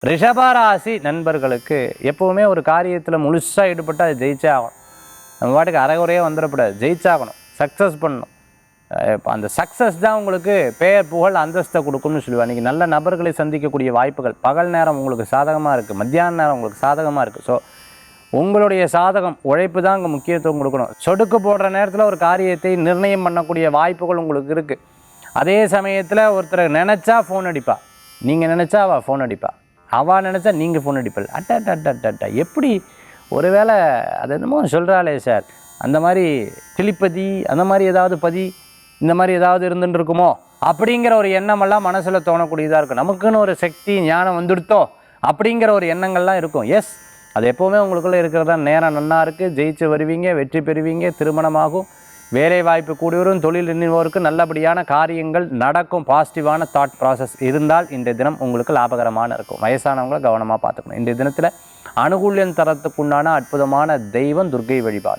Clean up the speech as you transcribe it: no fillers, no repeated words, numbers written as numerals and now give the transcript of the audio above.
ரிஷபராசி நண்பர்களுக்கு எப்போவுமே ஒரு காரியத்தில் முழுசாக ஈடுபட்டு அது ஜெயிச்சே ஆகணும். நம்ம பாட்டுக்கு அரைகுறையே வந்துடக்கூடாது, ஜெயிச்சாகணும், சக்ஸஸ் பண்ணணும். இப்போ அந்த சக்ஸஸ் தான் உங்களுக்கு பெயர் புகழ் அந்தஸ்தை கொடுக்கும்னு சொல்லுவாள். இன்றைக்கி நல்ல நபர்களை சந்திக்கக்கூடிய வாய்ப்புகள், பகல் நேரம் உங்களுக்கு சாதகமாக இருக்குது, மத்தியான நேரம் உங்களுக்கு சாதகமாக இருக்குது. ஸோ உங்களுடைய சாதகம் உழைப்பு தான் அங்கே முக்கியத்துவம் கொடுக்கணும். சொடுக்கு போடுற நேரத்தில் ஒரு காரியத்தை நிர்ணயம் பண்ணக்கூடிய வாய்ப்புகள் உங்களுக்கு இருக்குது. அதே சமயத்தில் ஒருத்தரை நினச்சா ஃபோன் அடிப்பா, நீங்கள் நினச்சா அவள் ஃபோன் அடிப்பா, அவள் நினச்சா நீங்கள் ஃபோன் அடிப்பல். அட்ட எப்படி ஒருவேளை அது என்னமோ சொல்கிறாளே சார், அந்த மாதிரி கிளிப்பதி அந்த மாதிரி ஏதாவது பதி இந்த மாதிரி ஏதாவது இருந்துட்டு இருக்குமோ அப்படிங்கிற ஒரு எண்ணமெல்லாம் மனசில் தோணக்கூடியதாக இருக்கும். நமக்குன்னு ஒரு சக்தி ஞானம் வந்துடுத்தோ அப்படிங்கிற ஒரு எண்ணங்கள்லாம் இருக்கும். எஸ், அது எப்போவுமே உங்களுக்குள்ளே இருக்கிறதா. நேரம் நல்லா இருக்குது, ஜெயிச்சு வருவீங்க, வெற்றி பெறுவீங்க, திருமணமாகும், வேலை வாய்ப்பு கூடி வரும், தொழில் நிறுவோருக்கு நல்லபடியான காரியங்கள் நடக்கும். பாசிட்டிவான தாட் ப்ராசஸ் இருந்தால் இன்றைய தினம் உங்களுக்கு லாபகரமான இருக்கும். வயசானவங்களை கவனமாக பார்த்துக்கணும். இன்றைய தினத்தில் அனுகூல்யம் தரத்துக்குண்டான அற்புதமான தெய்வம் துர்க்கை வழிபாடு.